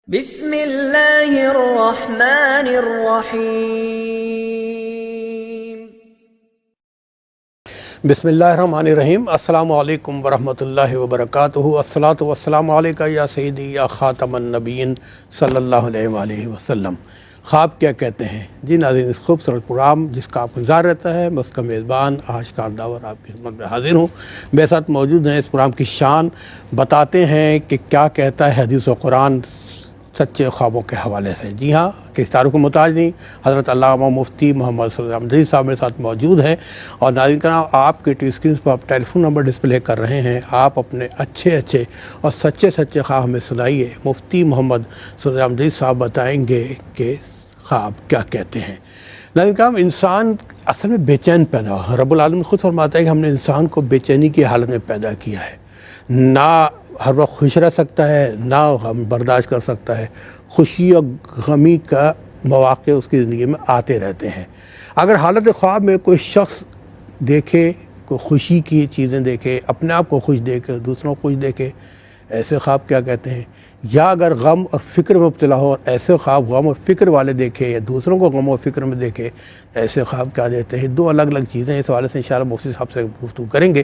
بسم اللہ الرحمن الرحیم۔ بسم اللہ الرحمن الرحیم۔ السلام علیکم ورحمۃ اللہ وبرکاتہ۔ الصلاۃ والسلام علیکہ یا سیدی یا خاتم النبیین صلی اللہ علیہ وآلہ وسلم۔ خواب کیا کہتے ہیں؟ جی ناظرین، اس خوبصورت پروگرام جس کا آپ کو انتظار رہتا ہے، میں اس کا میزبان آشکار داور آپ کی خدمت میں حاضر ہوں۔ میرے ساتھ موجود ہیں، اس پروگرام کی شان بتاتے ہیں کہ کیا کہتا ہے حدیث و قرآن سچے خوابوں کے حوالے سے۔ جی ہاں، کسی تعارف کو محتاج نہیں، حضرت علامہ مفتی محمد صلی اللہ علیہ وسلم صاحب میرے ساتھ موجود ہیں۔ اور ناظرین کرام، آپ کے ٹی وی اسکرین پر آپ ٹیلی فون نمبر ڈسپلے کر رہے ہیں، آپ اپنے اچھے اور سچے خواب ہمیں سنائیے۔ مفتی محمد صلی اللہ علیہ وسلم صاحب بتائیں گے کہ خواب کیا کہتے ہیں۔ ناظرین کرام، انسان اصل میں بے چین پیدا ہوا۔ رب العالمین خود فرماتا ہے کہ ہم نے انسان کو بے چینی کی حالت میں پیدا کیا ہے، نہ ہر وقت خوش رہ سکتا ہے، نہ غم برداشت کر سکتا ہے۔ خوشی اور غمی کا مواقع اس کی زندگی میں آتے رہتے ہیں۔ اگر حالت خواب میں کوئی شخص دیکھے، کوئی خوشی کی چیزیں دیکھے، اپنے آپ کو خوش دیکھے، دوسروں کو خوش دیکھے، ایسے خواب کیا کہتے ہیں؟ یا اگر غم اور فکر میں مبتلا ہو اور ایسے خواب غم اور فکر والے دیکھے، یا دوسروں کو غم اور فکر میں دیکھے، ایسے خواب کیا دیتے ہیں؟ دو الگ الگ چیزیں ہیں۔ اس حوالے سے انشاءاللہ مفتی صاحب سے گفتگو کریں گے۔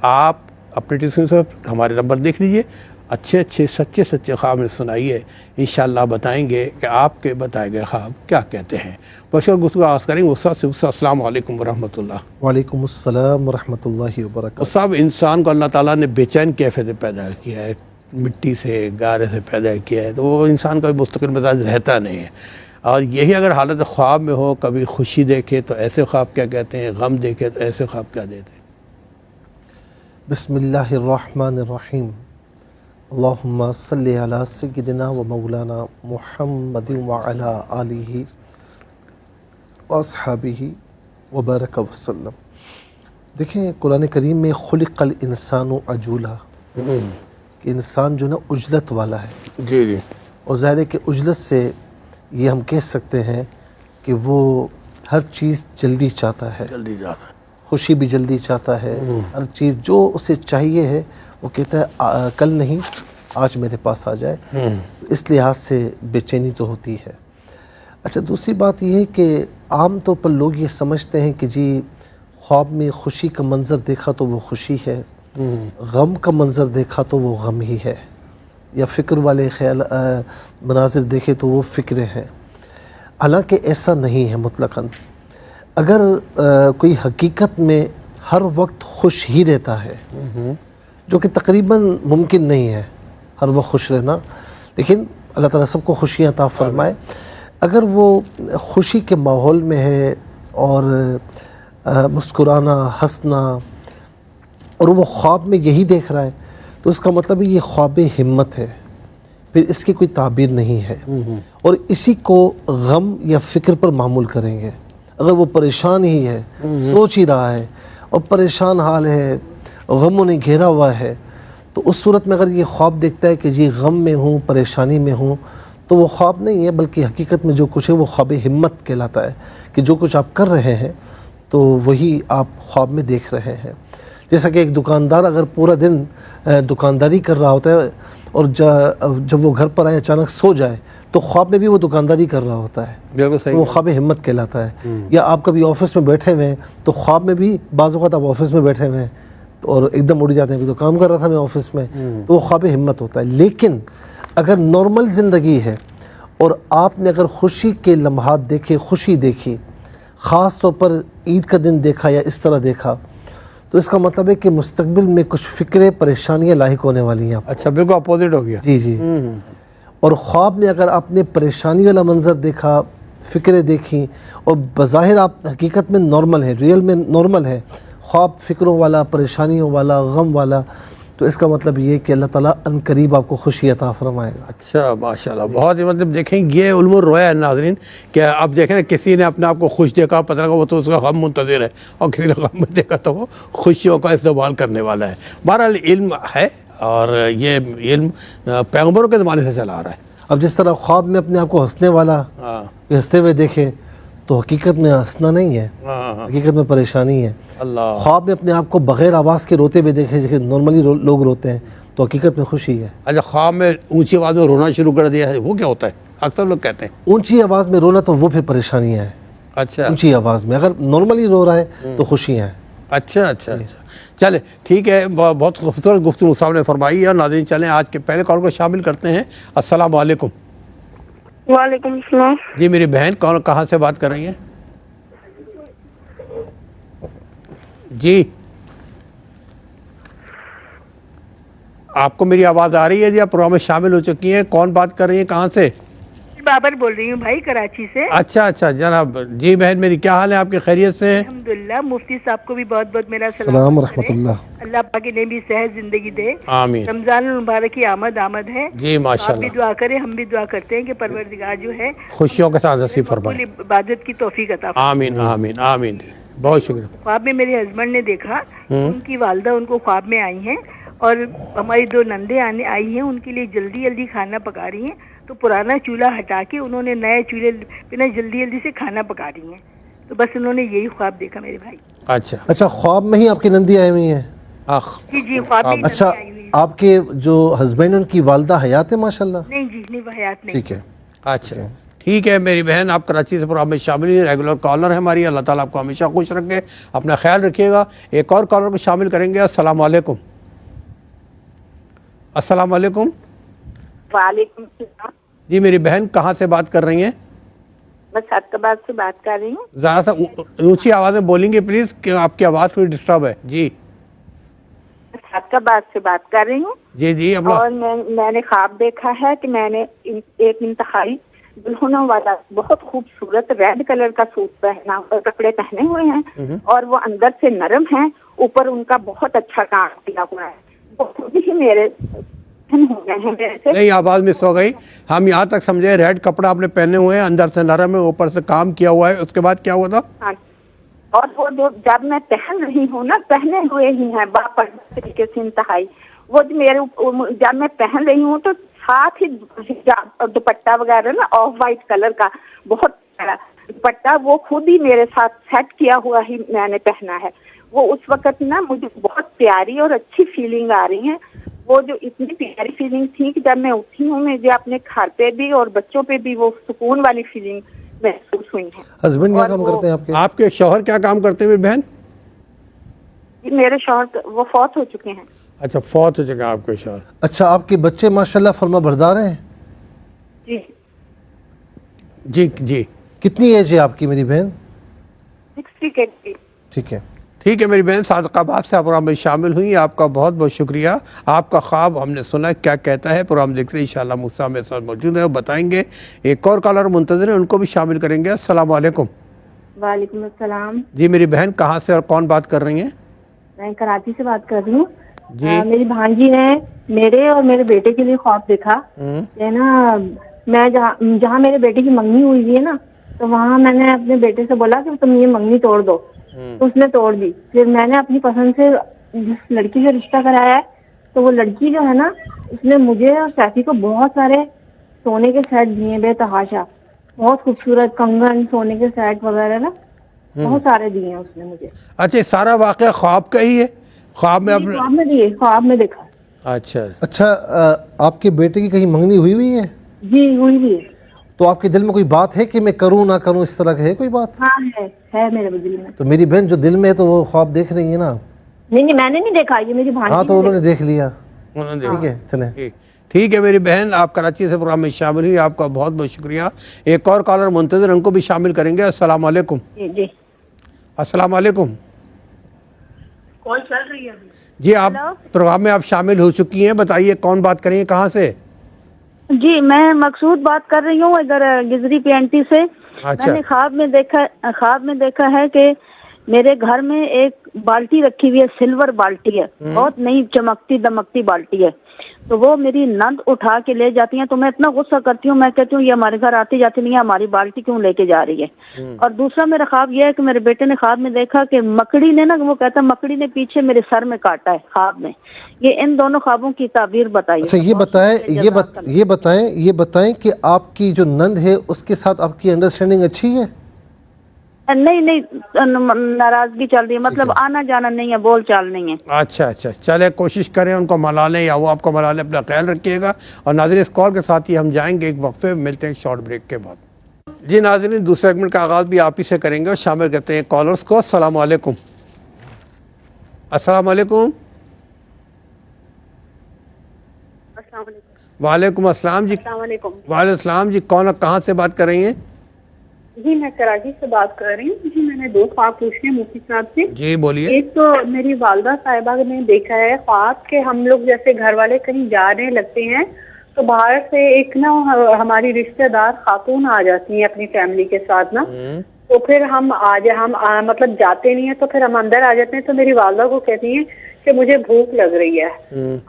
آپ اپنے ٹیلیفون سے ہمارے نمبر دیکھ لیجئے، اچھے سچے خواب میں سنائیے، انشاءاللہ بتائیں گے کہ آپ کے بتائے گئے خواب کیا کہتے ہیں۔ بشر گفتگو آغاز کریں گے استاد سے۔ السلام علیکم ورحمۃ اللہ۔ وعلیکم السلام ورحمۃ اللہ وبرکاتہ۔ صاحب، انسان کو اللہ تعالیٰ نے بے چین کیفیت سے پیدا کیا ہے، مٹی سے گارے سے پیدا کیا ہے، تو وہ انسان کا مستقل مزاج رہتا نہیں ہے۔ اور یہی اگر حالت خواب میں ہو، کبھی خوشی دیکھے تو ایسے خواب کیا کہتے ہیں، غم دیکھے تو ایسے خواب کیا دیتے ہیں؟ بسم اللہ الرحمن الرحیم۔ اللہم صلی علی سیدنا و مولانا محمد وعلی آلہ واصحابہ وبارک وسلم۔ دیکھیں، قرآن کریم میں خلق الانسان عجولا، کہ انسان جو نا عجلت والا ہے۔ جی اور ظاہر ہے کہ عجلت سے یہ ہم کہہ سکتے ہیں کہ وہ ہر چیز جلدی چاہتا ہے، جلدی جاتا ہے، خوشی بھی جلدی چاہتا ہے، ہر چیز جو اسے چاہیے ہے وہ کہتا ہے کل نہیں آج میرے پاس آ جائے۔ اس لحاظ سے بے چینی تو ہوتی ہے۔ اچھا، دوسری بات یہ ہے کہ عام طور پر لوگ یہ سمجھتے ہیں کہ جی خواب میں خوشی کا منظر دیکھا تو وہ خوشی ہے، غم کا منظر دیکھا تو وہ غم ہی ہے، یا فکر والے خیال مناظر دیکھے تو وہ فکریں ہیں۔ حالانکہ ایسا نہیں ہے مطلقاً۔ اگر کوئی حقیقت میں ہر وقت خوش ہی رہتا ہے، جو کہ تقریباً ممکن نہیں ہے ہر وقت خوش رہنا، لیکن اللہ تعالیٰ سب کو خوشیاں عطا فرمائے۔ اگر وہ خوشی کے ماحول میں ہے اور مسکرانا، ہنسنا، اور وہ خواب میں یہی دیکھ رہا ہے، تو اس کا مطلب یہ خواب ہمت ہے، پھر اس کی کوئی تعبیر نہیں ہے۔ اور اسی کو غم یا فکر پر معمول کریں گے۔ اگر وہ پریشان ہی ہے، سوچ ہی رہا ہے اور پریشان حال ہے، غموں نے گھیرا ہوا ہے، تو اس صورت میں اگر یہ خواب دیکھتا ہے کہ جی غم میں ہوں، پریشانی میں ہوں، تو وہ خواب نہیں ہے، بلکہ حقیقت میں جو کچھ ہے وہ خواب ہمت کہلاتا ہے، کہ جو کچھ آپ کر رہے ہیں تو وہی آپ خواب میں دیکھ رہے ہیں۔ جیسا کہ ایک دکاندار اگر پورا دن دکانداری کر رہا ہوتا ہے اور جب وہ گھر پر آئے اچانک سو جائے تو خواب میں بھی وہ دکانداری کر رہا ہوتا ہے، بالکل صحیح، وہ خواب ہمت کہلاتا ہے۔ یا آپ کبھی آفس میں بیٹھے ہوئے ہیں تو خواب میں بھی بعض اوقات آپ آفس میں بیٹھے ہوئے ہیں اور ایک دم اڑ جاتے ہیں کہ تو کام کر رہا تھا میں آفس میں، تو وہ خواب ہمت ہوتا ہے۔ لیکن اگر نارمل زندگی ہے اور آپ نے اگر خوشی کے لمحات دیکھے، خوشی دیکھی، خاص طور پر عید کا دن دیکھا یا اس طرح دیکھا، تو اس کا مطلب ہے کہ مستقبل میں کچھ فکریں، پریشانیاں لاحق ہونے والی ہیں آپ کو۔ اچھا، بالکل اپوزٹ ہو گیا۔ جی۔ اور خواب میں اگر آپ نے پریشانی والا منظر دیکھا، فکریں دیکھیں، اور بظاہر آپ حقیقت میں نارمل ہے، ریئل میں نارمل ہے، خواب فکروں والا، پریشانیوں والا، غم والا، تو اس کا مطلب یہ کہ اللہ تعالیٰ ان قریب آپ کو خوشی عطا فرمائے گا۔ اچھا، ماشاءاللہ، بہت ہی مطلب دیکھیں یہ علم الرؤیا ہے ناظرین، کہ اب دیکھیں نا، کسی نے اپنے آپ کو خوش دیکھا، پتہ لگا وہ تو اس کا غم منتظر ہے، اور کسی نے غم میں دیکھا تو وہ خوشیوں کا استقبال کرنے والا ہے۔ بہرحال علم ہے، اور یہ علم پیغمبروں کے زمانے سے چلا آ رہا ہے۔ اب جس طرح خواب میں اپنے آپ کو ہنسنے والا ہنستے ہوئے دیکھے تو حقیقت میں ہنسنا نہیں ہے، حقیقت میں پریشانی ہے۔ اللہ، خواب میں اپنے آپ کو بغیر آواز کے روتے ہوئے دیکھے، جیسے نارملی لوگ روتے ہیں، تو حقیقت میں خوشی ہے. اچھا خواب میں اونچی آواز میں رونا شروع کر دیا ہے، وہ کیا ہوتا ہے؟ اکثر لوگ کہتے ہیں اونچی آواز میں رونا تو وہ پھر پریشانیاں ہیں. اچھا اونچی آواز میں، اگر نارملی رو رہا ہے تو خوشیاں ہیں. اچھا اچھا اچھا چلے ٹھیک ہے، بہت خوبصورت گفتگو صاحب نے فرمائی ہے. ناظرین چلیں آج کے پہلے کال کو شامل کرتے ہیں. السلام علیکم. وعلیکم السلام. جی میری بہن کون کہاں سے بات کر رہی ہیں؟ جی آپ کو میری آواز آ رہی ہے؟ جی آپ پروگرام میں شامل ہو چکی ہیں. کون بات کر رہی ہیں، کہاں سے؟ بابر بول رہی ہوں بھائی، کراچی سے. اچھا اچھا جناب. جی بہن میری کیا حال ہے، آپ کی خیریت سے؟ الحمدللہ. مفتی صاحب کو بھی بہت بہت میرا السلام سلام ورحمۃ اللہ. اللہ پاک نے بھی صحت زندگی دے. آمین. رمضان المبارک کی آمد ہے. جی ماشاء آپ بھی اللہ، دعا کریں، ہم بھی دعا کرتے ہیں کہ پروردگار جو ہے خوشیوں کے ساتھ نصیب مقبول فرمائے. عبادت کی توفیق عطا فرمائے. آمین آمین آمین. بہت شکریہ. خواب میں میرے ہسبینڈ نے دیکھا، ان کی والدہ ان کو خواب میں آئی ہیں اور ہماری 2 نندے آئی ہیں، ان کے لیے جلدی جلدی کھانا پکا رہی ہیں. تو پرانا چولہا ہٹا کے انہوں نے نئے چولہے بنا جلدی جلدی سے کھانا پکا رہی ہیں. تو بس انہوں نے یہی خواب دیکھا میرے بھائی. اچھا اچھا خواب میں ہی آپ کی نندی آئی ہوئی ہیں؟ جی خواب میں اچھا آئی ہوئی. آپ کے جو ہسبینڈ ان کی والدہ حیات ہے ماشاءاللہ؟ نہیں جی نہیں، وہ حیات نہیں. ٹھیک ہے. اچھا ٹھیک ہے میری بہن، آپ کراچی سے پروگرام میں شامل ہوئی، ریگولر کالر ہے ہماری. اللہ تعالیٰ آپ کو ہمیشہ خوش رکھے، اپنا خیال رکھیے گا. ایک اور کالر کو شامل کریں گے. السلام علیکم. السلام علیکم. وعلیکم السلام. جی میری بہن کہاں سے بات کر رہی ہیں؟ میں سعدآباد سے بات کر رہی ہوں. ذرا سا اونچی آواز میں بولیں گے پلیز، کہ آپ کی آواز تھوڑی ڈسٹرب ہے. جی میں سعدآباد سے بات کر رہی ہوں. جی جی اپنا. اور میں نے خواب دیکھا ہے کہ میں نے ایک انتہائی دلہنوں والا بہت خوبصورت ریڈ کلر کا سوٹ پہنا اور کپڑے پہنے ہوئے ہیں، اور وہ اندر سے نرم ہیں، اوپر ان کا بہت اچھا کام کیا ہوا ہے. وہ خود ہی میرے ہو گئے ہیں میرے سے. نہیں آواز مس ہو گئی. ہم یہاں تک سمجھے ریڈ کپڑا آپ نے پہنے ہوئے ہیں، اندر سے نرم ہے، اوپر سے کام کیا ہوا ہے. اس کے بعد کیا ہوا تھا؟ ہاں، اور وہ جو جب میں پہن رہی ہوں نا، پہنے ہوئے ہی ہیں باپردہ طریقے سے انتہائی. وہ جو میرے جب میں پہن رہی ہوں تو ساتھ ہی دوپٹہ وغیرہ نا آف وائٹ کلر کا بہت پیارا دوپٹہ، وہ خود ہی میرے ساتھ سیٹ کیا ہوا ہی میں نے پہنا ہے. وہ اس وقت نا مجھے بہت پیاری اور اچھی فیلنگ آ رہی ہیں. وہ جو اتنی پیاری فیلنگ تھی کہ جب میں اٹھی ہوں مجھے اپنے گھر پہ بھی اور بچوں پہ بھی وہ سکون والی فیلنگ محسوس ہوئی ہے. ہسبینڈ کیا کام کرتے ہیں آپ کے؟ آپ کے شوہر کیا کام کرتے ہیں میری بہن؟ میرے شوہر وہ فوت ہو چکے ہیں. اچھا فوت ہو چکے آپ کے شوہر. اچھا آپ کے بچے ماشاءاللہ فرما بردار ہیں؟ جی جی جی. کتنی ایج ہے آپ کی میری بہن؟ 60 کے جی. ٹھیک ہے. ٹھیک ہے میری بہن، صادقآباد سے آپ پروگرام میں شامل ہوئی. آپ کا بہت بہت شکریہ. آپ کا خواب ہم نے سنا، کیا کہتا ہے پروگرام دیکھ رہے ہیں. انشاءاللہ مصطفیٰ میرے ساتھ موجود ہے، وہ بتائیں گے. ایک اور کالر منتظر ہیں، ان کو بھی شامل کریں گے. السلام علیکم. وعلیکم السلام. جی میری بہن کہاں سے اور کون بات کر رہی ہیں؟ میں کراچی سے بات کر رہی ہوں. جی میری بھانجی نے میرے اور میرے بیٹے کے لیے خواب دیکھا کہ نا میں جہاں میرے بیٹے کی منگنی ہوئی ہے نا، تو وہاں میں نے اپنے بیٹے سے بولا کہ تم یہ منگنی توڑ دو. تو اس نے توڑ دی. پھر میں نے اپنی پسند سے جس لڑکی سے رشتہ کرایا ہے، تو وہ لڑکی جو ہے نا، اس نے مجھے اور سیفی کو بہت سارے سونے کے سیٹ دیے بے تحاشا، بہت خوبصورت کنگن، سونے کے سیٹ وغیرہ نا بہت سارے دیے ہیں اس نے مجھے. اچھا سارا واقعہ خواب کا ہی ہے؟ خواب میں خواب میں دیکھا. اچھا اچھا آپ کے بیٹے کی کہیں منگنی ہوئی ہے؟ جی ہوئی بھی ہے. تو آپ کے دل میں کوئی بات ہے کہ میں کروں نہ کروں، اس طرح ہے کوئی بات؟ ہاں ہے میرے دل میں. تو میری بہن جو دل میں ہے تو وہ خواب دیکھ رہی ہے نا. نہیں میں نے نہیں دیکھا، یہ میری بھانجی. ہاں تو انہوں نے دیکھ لیا. ٹھیک ہے چلیں. ٹھیک ہے میری بہن، آپ کراچی سے پروگرام میں شامل ہوئی. آپ کا بہت بہت شکریہ. ایک اور کالر منتظر، ان کو بھی شامل کریں گے. السلام علیکم. جی السلام علیکم. کال چل رہی ہے. جی آپ پروگرام میں آپ شامل ہو چکی ہیں، بتائیے کون بات کریں گے، کہاں سے؟ جی میں مقصود بات کر رہی ہوں ادھر گزری پینٹی سے. اچھا. میں نے خواب میں دیکھا ہے کہ میرے گھر میں ایک بالٹی رکھی ہوئی ہے، سلور بالٹی ہے، بہت نئی چمکتی دمکتی بالٹی ہے. تو وہ میری نند اٹھا کے لے جاتی ہیں، تو میں اتنا غصہ کرتی ہوں، میں کہتی ہوں یہ ہمارے گھر آتی جاتی نہیں ہے، ہماری بالٹی کیوں لے کے جا رہی ہے. اور دوسرا میرا خواب یہ ہے کہ میرے بیٹے نے خواب میں دیکھا کہ مکڑی نے نا، وہ کہتا مکڑی نے پیچھے میرے سر میں کاٹا ہے خواب میں. یہ ان دونوں خوابوں کی تعبیر بتائیے. اچھا یہ بتائیں کہ آپ کی جو نند ہے اس کے ساتھ آپ کی انڈرسٹینڈنگ اچھی ہے؟ نہیں ناراضگی چل رہی ہے، مطلب آنا جانا نہیں ہے، بول چال نہیں ہے. اچھا اچھا، چلے کوشش کریں ان کو ملا لیں یا وہ آپ کو ملا لیں. اپنا خیال رکھیے گا. اور ناظرین اس کال کے ساتھ ہی ہم جائیں گے ایک وقفے میں، ملتے ہیں شارٹ بریک کے بعد. جی ناظرین دوسرے سیگمنٹ کا آغاز بھی آپ ہی سے کریں گے اور شامل کرتے ہیں کالرز کو. السلام علیکم. السلام علیکم. السلام علیکم. وعلیکم السلام جی. السلام علیکم. وعلیکم السلام جی. کون اور کہاں سے بات کر رہی ہیں؟ جی میں کراچی سے بات کر رہی ہوں. جی میں نے 2 خواب پوچھے مفتی صاحب سے. جی بولیے. ایک تو میری والدہ صاحبہ نے دیکھا ہے خواب کہ ہم لوگ جیسے گھر والے کہیں جانے لگتے ہیں تو باہر سے ایک نا ہماری رشتہ دار خاتون آ جاتی ہیں اپنی فیملی کے ساتھ نا، تو پھر ہم مطلب جاتے نہیں ہیں تو پھر ہم اندر آ جاتے ہیں. تو میری والدہ کو کہتی ہیں کہ مجھے بھوک لگ رہی ہے.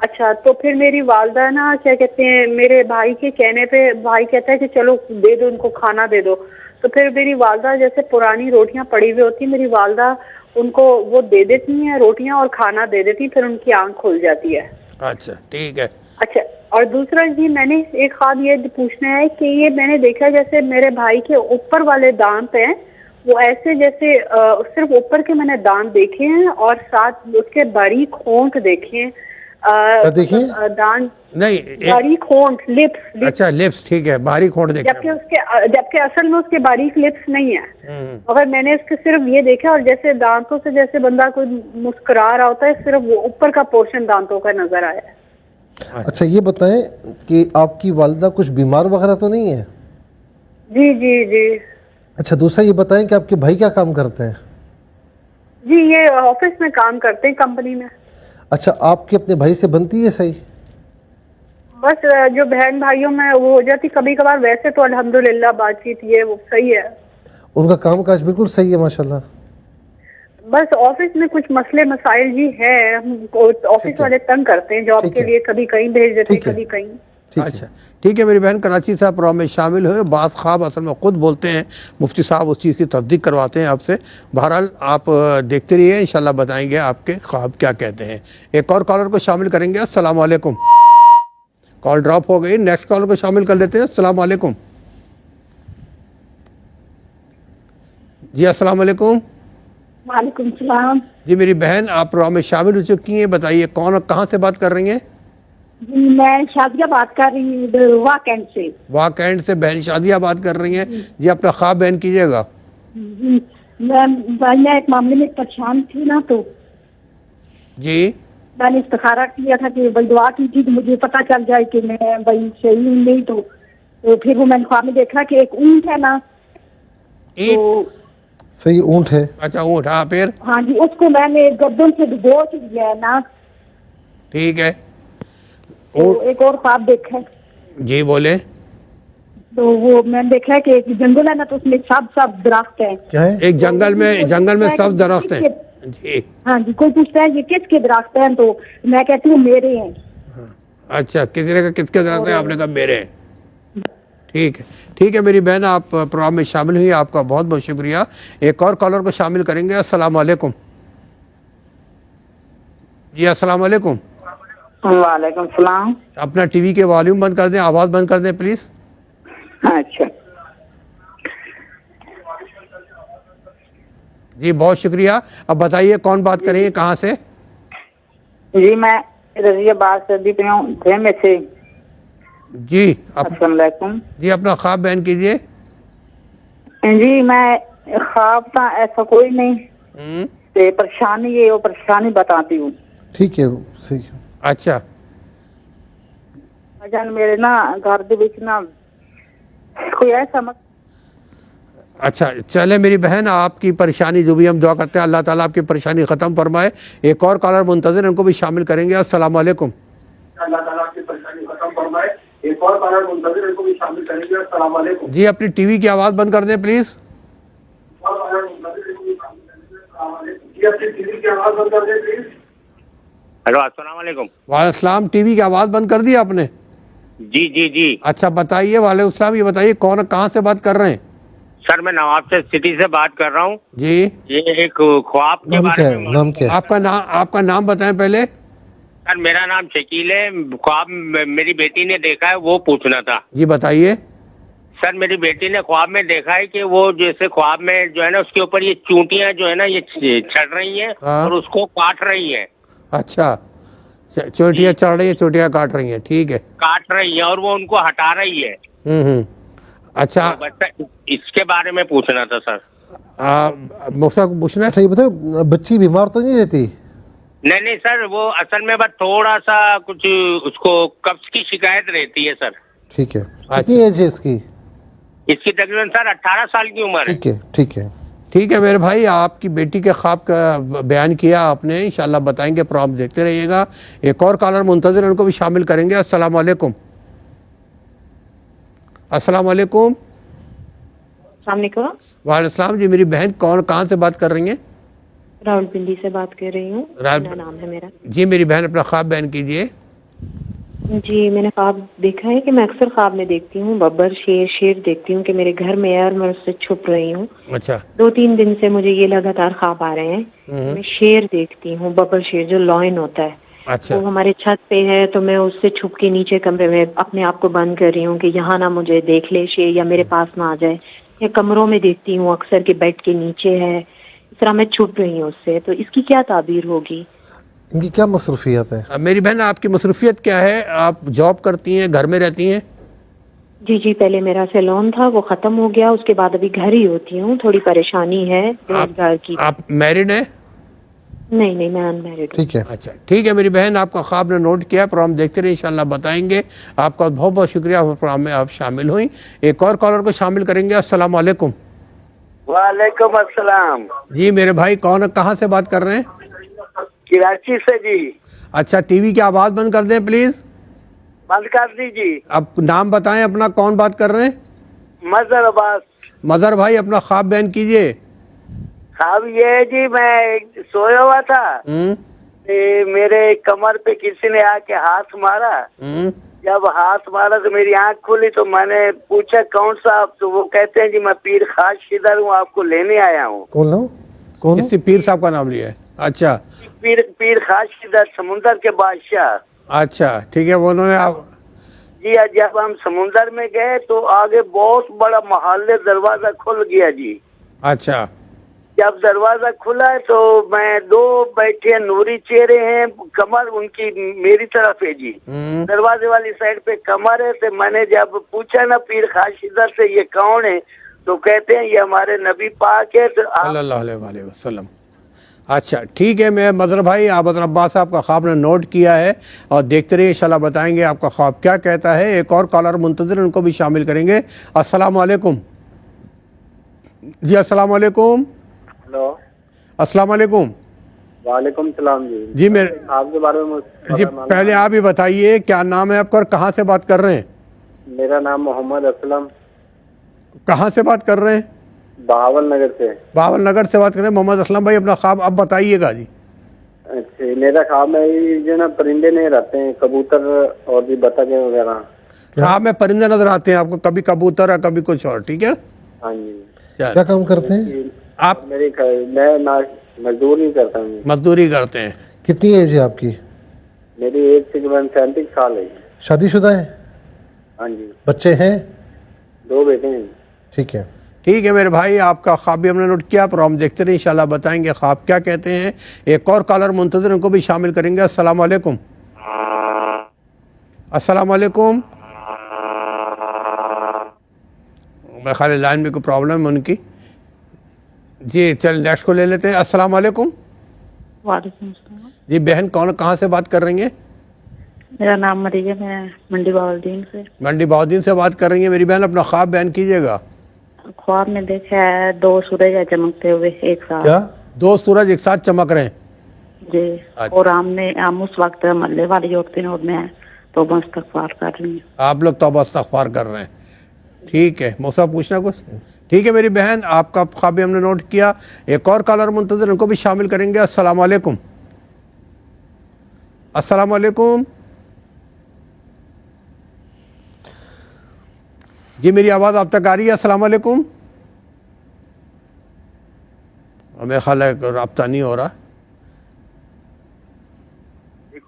اچھا تو پھر میری والدہ نا کیا کہتے ہیں میرے بھائی کے کہنے پہ بھائی کہتا ہے کہ چلو دے دو ان کو کھانا دے دو. تو پھر میری والدہ جیسے پرانی روٹیاں پڑی ہوئی ہوتی ہیں میری والدہ ان کو وہ دے دیتی ہیں روٹیاں اور کھانا دے دیتی ہیں، پھر ان کی آنکھ کھل جاتی ہے. اچھا ٹھیک ہے. اچھا اور دوسرا جی میں نے ایک خواب یہ پوچھنا ہے کہ یہ میں نے دیکھا جیسے میرے بھائی کے اوپر والے دانت ہیں وہ ایسے جیسے صرف اوپر کے میں نے دانت دیکھے ہیں اور ساتھ اس کے باریک ہونٹ دیکھے ہیں. دانت نہیں باریک ہونٹ لپس. اچھا لپس ٹھیک ہے، باریک ہونٹ دیکھا. جبکہ اصل میں اس کے باریک لپس نہیں ہیں، مگر میں نے اس کے صرف یہ دیکھا اور جیسے دانتوں سے جیسے بندہ کوئی مسکرا رہا ہوتا ہے صرف وہ اوپر کا پورشن دانتوں کا نظر آیا ہے. اچھا یہ بتائیں کہ آپ کی والدہ کچھ بیمار وغیرہ تو نہیں ہے؟ جی جی جی. اچھا دوسرا یہ بتائیں کہ آپ کے بھائی کیا کام کرتے ہیں؟ جی یہ آفس میں کام کرتے ہیں کمپنی میں. اچھا آپ کی اپنے بھائی سے بنتی ہے صحیح؟ بس جو بہن بھائیوں میں وہ ہو جاتی کبھی کبھار، ویسے تو الحمدللہ بات چیت یہ وہ صحیح ہے. ان کا کام کاج بالکل صحیح ہے ماشاءاللہ. بس آفس میں کچھ مسئلے مسائل جی ہے، آفس والے تنگ کرتے ہیں جاب کے لیے، کبھی کہیں بھیج دیتے کبھی کہیں. اچھا ٹھیک ہے میری بہن کراچی سے پروگرام میں شامل ہوئے. بعض خواب اصل میں خود بولتے ہیں، مفتی صاحب اس چیز کی تصدیق کرواتے ہیں آپ سے. بہرحال آپ دیکھتے رہیے، انشاءاللہ بتائیں گے آپ کے خواب کیا کہتے ہیں. ایک اور کالر کو شامل کریں گے. السلام علیکم. کال ڈراپ ہو گئی، نیکسٹ کالر کو شامل کر لیتے ہیں. السلام علیکم. جی السلام علیکم. وعلیکم السلام. جی میری بہن آپ پروگرام میں شامل ہو چکی ہیں، بتائیے کون اور کہاں سے بات کر رہی ہیں؟ جی میں شادیہ بات کر رہی ہوں واکینڈ سے. واکینڈ سے بہن شادیہ بات کر رہی ہیں. جی اپنا خواب بیان کیجیے گا. جی میں ایک معاملے میں پریشان تھی نا، تو جی میں نے استخارہ کیا تھا کہ بھائی دعا کی تھی کہ مجھے پتہ چل جائے کہ میں بھائی صحیح ہوں نہیں. تو پھر وہ میں نے خواب میں دیکھا کہ ایک اونٹ ہے نا، تو صحیح اونٹ ہے. اچھا اونٹ، ہاں پھر؟ ہاں جی اس کو میں نے گردن سے ڈبو دیا ہے نا. ٹھیک ہے. ایک اور خواب دیکھا ہے. جی بولے. تو وہ میں نے دیکھا ہے کہ ایک جنگل ہے نا، تو اس میں سب درخت ہیں. کیا ہے؟ ایک جنگل میں سب درخت ہیں. جی ہاں جی. کوئی پوچھتا ہے یہ کس کے درخت ہیں تو میں کہتی ہوں میرے ہیں. اچھا کسی نے کہا کس کے درخت ہیں، آپ نے کہا میرے ہیں. ٹھیک ہے میری بہن آپ پروگرام میں شامل ہوئی، آپ کا بہت بہت شکریہ. ایک اور کالر کو شامل کریں گے. السلام علیکم. جی السلام علیکم. وعلیکم السلام. اپنا ٹی وی کے والیوم بند کر دیں، آواز بند کر دیں پلیز. اچھا جی بہت شکریہ. اب بتائیے کون بات کریں گے، کہاں سے؟ جی میں رضیہ بات کر دی ہوں میں سے. جی السلام علیکم. جی اپنا خواب بیان کیجیے. جی میں خواب تھا ایسا کوئی نہیں، پریشانی ہے وہ پریشانی بتاتی ہوں. ٹھیک ہے صحیح. اچھا جان میرے نا گھر دے وچ نا کوئی ایسا اچھا چلے میری بہن آپ کی پریشانی جو بھی ہم دعا کرتے ہیں اللہ تعالیٰ آپ کی پریشانی ختم فرمائے. ایک اور کالر منتظر ان کو بھی شامل کریں گے. السلام علیکم. اللہ تعالیٰ آپ کی پریشانی ختم فرمائے. ایک اور کالر منتظر ان کو بھی شامل کریں گے. السلام علیکم. جی اپنی ٹی وی کی آواز بند کر دیں پلیز. جی اپنی ٹی وی کی آواز بند کر دیں پلیز. ہیلو السلام علیکم. وعلیکم السلام. ٹی وی کی آواز بند کر دی آپ نے؟ جی جی جی. اچھا بتائیے. وعلیکم السلام. یہ بتائیے کون کہاں سے بات کر رہے ہیں؟ سر میں نواب سے سٹی سے بات کر رہا ہوں. جی یہ ایک خواب کے بارے میں. نام کیا ہے؟ آپ کا نام بتائیں پہلے. سر میرا نام شکیل ہے. خواب میری بیٹی نے دیکھا ہے وہ پوچھنا تھا. جی بتائیے. سر میری بیٹی نے خواب میں دیکھا ہے کہ وہ جیسے خواب میں جو ہے نا اس کے اوپر یہ چونٹیاں جو ہے نا یہ چڑھ رہی ہیں اور اس کو کاٹ رہی ہیں. اچھا چوٹیاں چڑھ رہی ہیں, چوٹیاں کاٹ رہی ہیں, ٹھیک ہے, کاٹ رہی ہیں اور وہ ان کو ہٹا رہی ہے. اچھا اس کے بارے میں پوچھنا تھا سر. مفتا کو پوچھنا ہے. اچھا یہ بتاؤ بچی بیمار تو نہیں رہتی؟ نہیں سر, وہ اصل میں بس تھوڑا سا کچھ اس کو قبض کی شکایت رہتی ہے سر. ٹھیک ہے. کتنی ایج ہے اس کی؟ اس کی تقریباً سر 18 سال کی عمر ہے. ٹھیک ہے ٹھیک ہے ٹھیک ہے میرے بھائی, آپ کی بیٹی کے خواب کا بیان کیا آپ نے, انشاءاللہ بتائیں گے, پروگرام دیکھتے رہیے گا. ایک اور کالر منتظر, ان کو بھی شامل کریں گے. السلام علیکم. السلام علیکم. السلام علیکم. وعلیکم السلام. جی میری بہن کہاں سے بات کر رہی ہیں؟ راول پنڈی سے بات کر رہی ہوں, نام ہے میرا. جی میری بہن اپنا خواب بیان کیجیے. جی میں نے خواب دیکھا ہے کہ میں اکثر خواب میں دیکھتی ہوں ببر شیر دیکھتی ہوں کہ میرے گھر میں ہے اور میں اس سے چھپ رہی ہوں. اچھا 2-3 دن سے مجھے یہ لگاتار خواب آ رہے ہیں. میں شیر دیکھتی ہوں, ببر شیر جو لائن ہوتا ہے. اچھا وہ ہمارے چھت پہ ہے تو میں اس سے چھپ کے نیچے کمرے میں اپنے آپ کو بند کر رہی ہوں کہ یہاں نہ مجھے دیکھ لے شیر یا میرے پاس نہ آ جائے. یا کمروں میں دیکھتی ہوں اکثر کہ بیڈ کے نیچے ہے, اس طرح میں چھپ رہی ہوں اس سے. تو اس کی کیا تعبیر ہوگی؟ ان کی کیا مصروفیات ہے؟ میری بہن آپ کی مصروفیت کیا ہے؟ آپ جاب کرتی ہیں, گھر میں رہتی ہیں؟ جی پہلے میرا سیلون تھا, وہ ختم ہو گیا, اس کے بعد ابھی گھر ہی ہوتی ہوں. تھوڑی پریشانی ہے روزگار کی. آپ میرڈ ہیں؟ نہیں میں ان میرڈ ہوں. ٹھیک ہے. اچھا ٹھیک ہے میری بہن, آپ کا خواب نے نوٹ کیا, پروگرام دیکھتے رہے, انشاءاللہ بتائیں گے. آپ کا بہت بہت شکریہ پروگرام میں آپ شامل ہوئیں. ایک اور کالر کو شامل کریں گے. السلام علیکم. وعلیکم السلام. جی میرے بھائی کہاں سے بات کر رہے ہیں؟ کراچی سے جی. اچھا ٹی وی کی آواز بند کر دیں پلیز. بند کر دیجیے. اب نام بتائیں اپنا, کون بات کر رہے ہیں؟ مظہر عباس. مظہر بھائی اپنا خواب بیان کیجئے. خواب یہ ہے جی, میں سویا ہوا تھا, میرے کمر پہ کسی نے آ کے ہاتھ مارا. جب ہاتھ مارا تو میری آنکھ کھلی تو میں نے پوچھا کون صاحب, تو وہ کہتے ہیں جی میں پیر خاص شدر ہوں, آپ کو لینے آیا ہوں. کون؟ کسی پیر صاحب کا نام لیا ہے؟ اچھا پیر خاص شدر سمندر کے بادشاہ. اچھا ٹھیک ہے, وہ انہوں نے جی جب ہم سمندر میں گئے تو آگے بہت بڑا محل دروازہ کھل گیا جی. اچھا جب دروازہ کھلا ہے تو میں 2 بیٹھے نوری چہرے ہیں, کمر ان کی میری طرف ہے جی, دروازے والی سائڈ پہ کمر ہے. تو میں نے جب پوچھا نا پیر خاشدر سے یہ کون ہے, تو کہتے ہیں یہ ہمارے نبی پاک ہے. تو صلی اللہ علیہ وسلم. اچھا ٹھیک ہے, میں مظہر بھائی آپ عباس صاحب کا خواب نے نوٹ کیا ہے اور دیکھتے رہیے, انشاءاللہ بتائیں گے آپ کا خواب کیا کہتا ہے. ایک اور کالر منتظر, ان کو بھی شامل کریں گے. السلام علیکم. جی السلام علیکم. ہلو السلام علیکم. وعلیکم السلام. جی میرے آپ کے بارے میں جی پہلے آپ ہی بتائیے کیا نام ہے آپ کا اور کہاں سے بات کر رہے ہیں؟ میرا نام محمد اسلم. کہاں سے بات کر رہے ہیں؟ بہاول نگر سے. بہاول نگر سے بات کر رہے ہیں. محمد اسلم بھائی اپنا خواب اب بتائیے گا جی. اچھا میرا خواب میں جو نا پرندے نہیں رہتے ہیں, کبوتر اور بھی بطخیں وغیرہ. خواب میں پرندے نظر آتے ہیں آپ کو, کبھی کبوتر ہے کبھی کچھ اور, ٹھیک ہے. ہاں جی. کیا کام کرتے ہیں آپ؟ میں مزدور نہیں کرتا ہوں. مزدوری کرتے ہیں. کتنی ایج ہے آپ کی؟ میری ایج تقریباً 37 سال ہے. شادی شدہ ہے؟ ہاں جی. بچے ہیں؟ 2 بیٹے ہیں. ٹھیک ہے. ٹھیک ہے میرے بھائی, آپ کا خواب بھی ہم نے نوٹ کیا, پروگرام دیکھتے رہے, انشاءاللہ بتائیں گے خواب کیا کہتے ہیں. ایک اور کالر منتظر, ان کو بھی شامل کریں گے. السلام علیکم. السلام علیکم. میں خالی لائن میں کوئی پرابلم ہے ان کی. جی چل نیکسٹ کو لے لیتے ہیں. السلام علیکم. وعلیکم السلام. جی بہن کہاں سے بات کر رہی ہیں؟ میرا نام مریم ہے, منڈی بہاولدین سے. منڈی بہاولدین سے بات کر رہی ہیں میری بہن, اپنا خواب بیان کیجیے گا. خواب میں دیکھا ہے 2 سورج چمکتے ہوئے ایک ساتھ. کیا 2 سورج ایک ساتھ چمک رہے ہیں؟ جی. اور ہم اس وقت محلے والی عورتیں اور میں توبہ استغفار کر رہی ہوں. آپ لوگ توبہ استغفار کر رہے ہیں, ٹھیک ہے. موسیٰ پوچھنا کچھ؟ ٹھیک ہے میری بہن, آپ کا خواب بھی ہم نے نوٹ کیا. ایک اور کالر منتظر, ان کو بھی شامل کریں گے. السلام علیکم. السلام علیکم. جی میری آواز آپ تک آ رہی ہے؟ السلام علیکم. میرا خیال ہے رابطہ نہیں ہو رہا.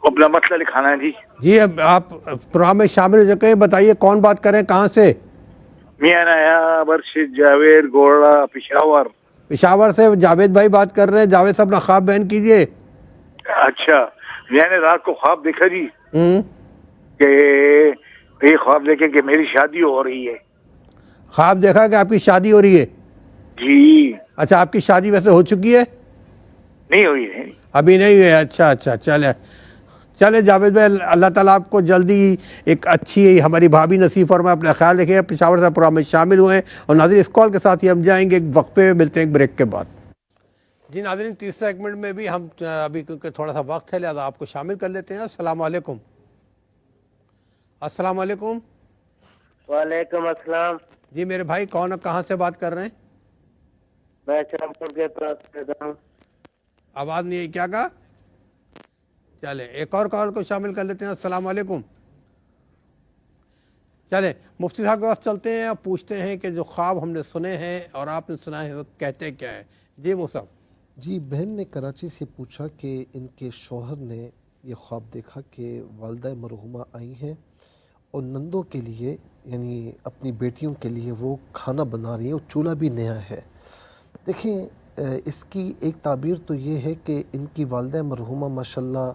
اپنا مسئلہ لکھانا ہے جی. جی اب آپ پروگرام میں شامل ہو سکیں, بتائیے کون بات کریں, کہاں سے؟ میاں نیا برشید جاوید گوڑا پشاور. پشاور سے جاوید بھائی بات کر رہے ہیں. جاوید صاحب اپنا خواب بیان کیجئے. اچھا میں نے رات کو خواب دیکھا جی کہ یہ خواب دیکھے کہ میری شادی ہو رہی ہے. خواب دیکھا کہ آپ کی شادی ہو رہی ہے؟ جی. اچھا آپ کی شادی ویسے ہو چکی ہے؟ نہیں ہوئی ہے ابھی نہیں ہوئی ہے. اچھا اچھا چلے جاوید بھائی اللہ تعالیٰ آپ کو جلدی ایک اچھی ہماری بھابھی نصیب فرمائے. اپنا خیال رکھیں. پشاور سے پروگرام میں شامل ہوئے اور ناظرین اس کال کے ساتھ ہی ہم جائیں گے ایک وقفے میں, ملتے ہیں ایک بریک کے بعد. جی ناظرین تیسرے سیگمنٹ میں بھی ہم ابھی کیونکہ تھوڑا سا وقت ہے لہٰذا آپ کو شامل کر لیتے ہیں. السلام علیکم. السلام علیکم. وعلیکم السلام. جی میرے بھائی کون کہاں سے بات کر رہے ہیں؟ میں شامپور کے پاس سے ہوں. آواز نہیں ہے, کیا کہا؟ چلے ایک اور کال کو شامل کر لیتے ہیں. السلام علیکم. چلے مفتی صاحب کے پاس چلتے ہیں اور پوچھتے ہیں کہ جو خواب ہم نے سنے ہیں اور آپ نے سنا ہے وہ کہتے کیا ہے. جی مفتی صاحب. جی بہن نے کراچی سے پوچھا کہ ان کے شوہر نے یہ خواب دیکھا کہ والدہ مرحومہ آئی ہیں اور نندوں کے لیے یعنی اپنی بیٹیوں کے لیے وہ کھانا بنا رہی ہیں اور چولہا بھی نیا ہے. دیکھیں اس کی ایک تعبیر تو یہ ہے کہ ان کی والدہ مرحومہ ماشاءاللہ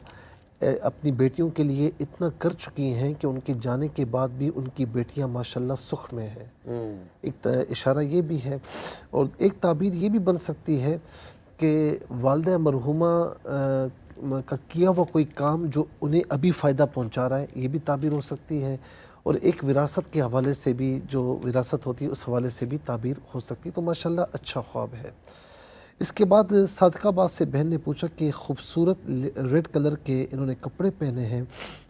اپنی بیٹیوں کے لیے اتنا کر چکی ہیں کہ ان کے جانے کے بعد بھی ان کی بیٹیاں ماشاءاللہ سکھ میں ہیں. ایک اشارہ یہ بھی ہے اور ایک تعبیر یہ بھی بن سکتی ہے کہ والدہ مرحومہ کا کیا ہوا کوئی کام جو انہیں ابھی فائدہ پہنچا رہا ہے, یہ بھی تعبیر ہو سکتی ہے. اور ایک وراثت کے حوالے سے بھی جو وراثت ہوتی ہے اس حوالے سے بھی تعبیر ہو سکتی ہے. تو ماشاءاللہ اچھا خواب ہے. اس کے بعد صادقہ آباد سے بہن نے پوچھا کہ خوبصورت ریڈ کلر کے انہوں نے کپڑے پہنے ہیں,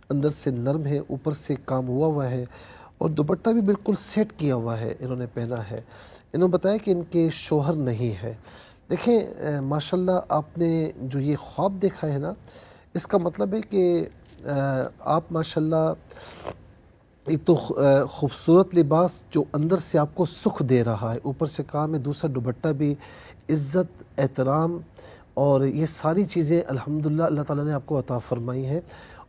اندر سے نرم ہے, اوپر سے کام ہوا ہے اور دوپٹہ بھی بالکل سیٹ کیا ہوا ہے انہوں نے پہنا ہے. انہوں نے بتایا کہ ان کے شوہر نہیں ہے. دیکھیں ماشاءاللہ آپ نے جو یہ خواب دیکھا ہے نا, اس کا مطلب ہے کہ آپ ماشاءاللہ ایک تو خوبصورت لباس جو اندر سے آپ کو سکھ دے رہا ہے, اوپر سے کام ہے, دوسرا دوپٹہ بھی عزت, احترام اور یہ ساری چیزیں الحمدللہ اللہ تعالیٰ نے آپ کو عطا فرمائی ہیں.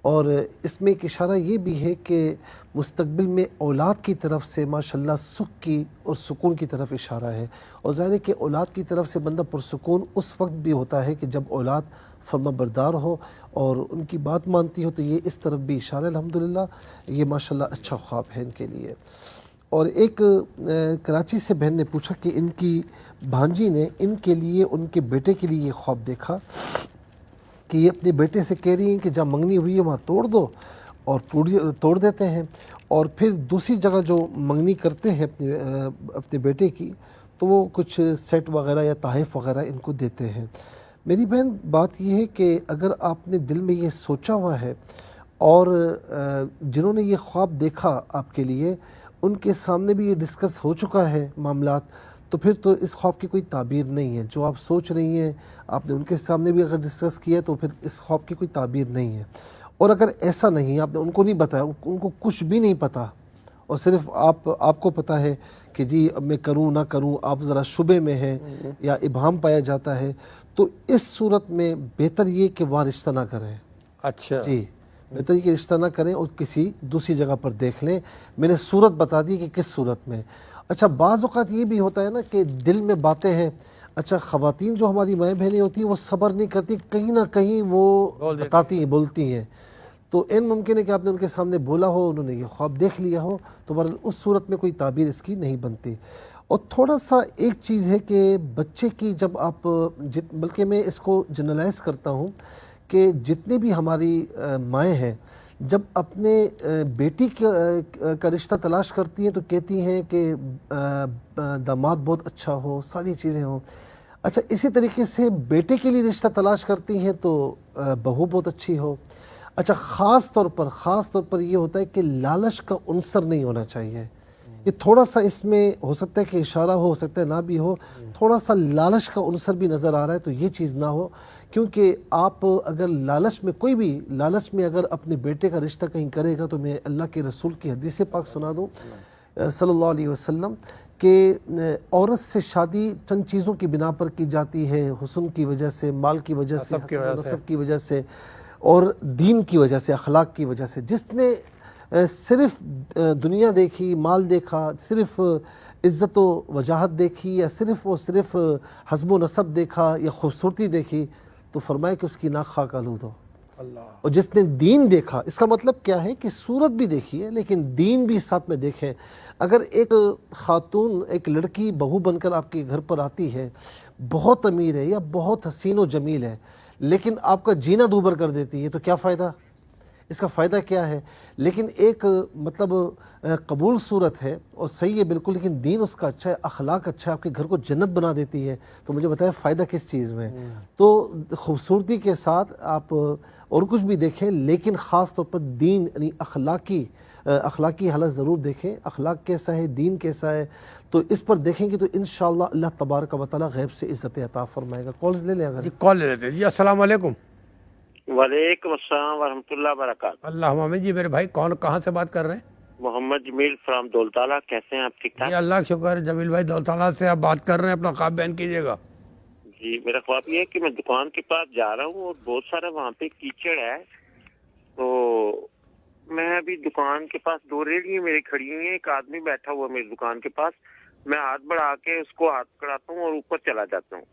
اور اس میں ایک اشارہ یہ بھی ہے کہ مستقبل میں اولاد کی طرف سے ماشاءاللہ سکھ کی اور سکون کی طرف اشارہ ہے. اور ظاہر ہے کہ اولاد کی طرف سے بندہ پرسکون اس وقت بھی ہوتا ہے کہ جب اولاد فرما بردار ہو اور ان کی بات مانتی ہو, تو یہ اس طرف بھی اشارہ ہے. الحمدللہ یہ ماشاءاللہ اچھا خواب ہے ان کے لیے. اور ایک کراچی سے بہن نے پوچھا کہ ان کی بھانجی نے ان کے لیے ان کے بیٹے کے لیے یہ خواب دیکھا کہ یہ اپنے بیٹے سے کہہ رہی ہیں کہ جہاں منگنی ہوئی ہے وہاں توڑ دو, اور توڑ دیتے ہیں. اور پھر دوسری جگہ جو منگنی کرتے ہیں اپنے بیٹے کی, تو وہ کچھ سیٹ وغیرہ یا تحائف وغیرہ ان کو دیتے ہیں. میری بہن بات یہ ہے کہ اگر آپ نے دل میں یہ سوچا ہوا ہے اور جنہوں نے یہ خواب دیکھا آپ کے لیے ان کے سامنے بھی یہ ڈسکس ہو چکا ہے معاملات, تو پھر تو اس خواب کی کوئی تعبیر نہیں ہے. جو آپ سوچ رہی ہیں آپ نے ان کے سامنے بھی اگر ڈسکس کیا ہے تو پھر اس خواب کی کوئی تعبیر نہیں ہے. اور اگر ایسا نہیں, آپ نے ان کو نہیں بتایا, ان کو کچھ بھی نہیں پتا اور صرف آپ کو پتا ہے کہ جی اب میں کروں نہ کروں, آپ ذرا شبے میں ہیں یا ابہام پایا جاتا ہے, تو اس صورت میں بہتر یہ کہ وہاں رشتہ نہ کریں. اچھا جی بہتر یہ کہ رشتہ نہ کریں اور کسی دوسری جگہ پر دیکھ لیں. میں نے صورت بتا دی کہ کس صورت میں. اچھا بعض اوقات یہ بھی ہوتا ہے نا کہ دل میں باتیں ہیں. اچھا خواتین جو ہماری مائیں بہنیں ہوتی ہیں وہ صبر نہیں کرتی, کہیں نہ کہیں وہ بتاتی ہیں, بولتی ہیں. تو ممکن ہے کہ آپ نے ان کے سامنے بولا ہو, انہوں نے یہ خواب دیکھ لیا ہو, تو بہرحال اس صورت میں کوئی تعبیر اس کی نہیں بنتی. اور تھوڑا سا ایک چیز ہے کہ بچے کی جب آپ بلکہ میں اس کو جنرلائز کرتا ہوں کہ جتنے بھی ہماری مائیں ہیں جب اپنے بیٹی کا رشتہ تلاش کرتی ہیں تو کہتی ہیں کہ داماد بہت اچھا ہو, ساری چیزیں ہوں. اچھا اسی طریقے سے بیٹے کے لیے رشتہ تلاش کرتی ہیں تو بہو بہت اچھی ہو. اچھا خاص طور پر یہ ہوتا ہے کہ لالچ کا عنصر نہیں ہونا چاہیے. یہ تھوڑا سا اس میں ہو سکتا ہے کہ اشارہ ہو سکتا ہے نہ بھی ہو, تھوڑا سا لالچ کا عنصر بھی نظر آ رہا ہے, تو یہ چیز نہ ہو. کیونکہ آپ اگر لالچ میں کوئی بھی لالچ میں اگر اپنے بیٹے کا رشتہ کہیں کرے گا, تو میں اللہ کے رسول کی حدیث پاک سنا دوں صلی اللہ علیہ وسلم کہ عورت سے شادی چند چیزوں کی بنا پر کی جاتی ہے, حسن کی وجہ سے, مال کی وجہ سے, نسب کی وجہ سے اور دین کی وجہ سے, اخلاق کی وجہ سے. جس نے صرف دنیا دیکھی، مال دیکھا، صرف عزت و وجاہت دیکھی، یا صرف اور صرف حسب و نسب دیکھا یا خوبصورتی دیکھی، تو فرمائے کہ اس کی ناک خاک آلود ہو۔ اور جس نے دین دیکھا، اس کا مطلب کیا ہے کہ صورت بھی دیکھی ہے لیکن دین بھی ساتھ میں دیکھیں۔ اگر ایک خاتون، ایک لڑکی بہو بن کر آپ کے گھر پر آتی ہے، بہت امیر ہے یا بہت حسین و جمیل ہے، لیکن آپ کا جینا دوبر کر دیتی ہے، تو کیا فائدہ؟ اس کا فائدہ کیا ہے؟ لیکن ایک مطلب قبول صورت ہے اور صحیح ہے بالکل، لیکن دین اس کا اچھا ہے، اخلاق اچھا ہے، آپ کے گھر کو جنت بنا دیتی ہے، تو مجھے بتائیں فائدہ کس چیز میں؟ تو خوبصورتی کے ساتھ آپ اور کچھ بھی دیکھیں، لیکن خاص طور پر دین یعنی اخلاقی حالت ضرور دیکھیں، اخلاق کیسا ہے، دین کیسا ہے، تو اس پر دیکھیں گے تو انشاءاللہ اللہ تبارک و تعالی غیب سے عزت عطا فرمائے گا۔ کالز لے لیں اگر؟ جی کال لے لیتے ہیں۔ جی السلام علیکم۔ وعلیکم السلام ورحمۃ اللہ وبرکاتہ۔ اللہ محمد جی، میرے بھائی کون کہاں سے بات کر رہے ہیں؟ محمد جمیل فرام دولتالہ، کیسے ہیں آپ؟ ٹھیک ٹھاک؟ جی اللہ کا شکر ہے، جمیل بھائی دولتانہ سے آپ بات کر رہے ہیں، اپنا خواب بیان کیجیے گا۔ جی میرا خواب یہ ہے کہ میں دکان کے پاس جا رہا ہوں اور بہت سارا وہاں پہ کیچڑ ہے، تو میں ابھی دکان کے پاس دو ریڑیاں میری کھڑی ہوئی ہیں، ایک آدمی بیٹھا ہوا ہے میری دکان کے پاس، میں ہاتھ بڑھا کے اس کو ہاتھ کڑاتا ہوں اور اوپر چلا جاتا ہوں،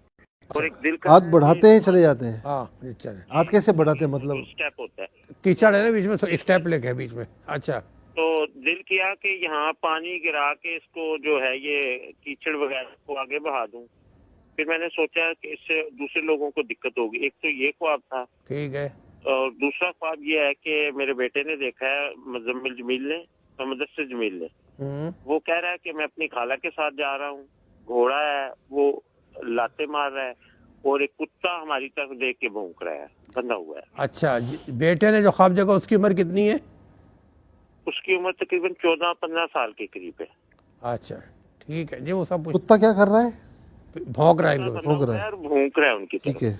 اور ایک دل کا ہاتھ بڑھاتے ہیں چلے جاتے ہیں؟ ہاں جی چلے۔ ہاتھ کیسے بڑھاتے ہیں مطلب؟ اسٹیپ ہوتا ہے، کیچڑ ہے نا بیچ میں، تو اسٹیپ لے کے بیچ میں۔ اچھا، تو دل کیا کہ یہاں پانی گرا کے اس کو جو ہے یہ کیچڑ وغیرہ کو آگے بہا دوں، پھر میں نے سوچا کہ اس سے دوسرے لوگوں کو دقت ہوگی، ایک تو یہ خواب تھا، ٹھیک ہے، اور دوسرا خواب یہ ہے کہ میرے بیٹے نے دیکھا ہے، مزمل جمیل نے، مدثر جمیل نے، وہ کہہ رہا ہے کہ میں اپنی خالہ کے ساتھ جا رہا ہوں، گھوڑا ہے وہ لاتے مار رہا ہے، اور ایک کتا ہماری طرف دیکھ کے بھونک رہا ہے، بندھا ہوا ہے۔ اچھا جی، بیٹے نے جو خواب دیکھا اس کی عمر کتنی ہے؟ اس کی عمر تقریباً 14-15 سال کے قریب ہے۔ اچھا ٹھیک ہے جی، وہ سب کتا کیا کر رہا ہے؟ بھونک رہا ہے، بھونک رہا ہے اور بھونک رہا ہے ان کی طرف۔ ٹھیک ہے،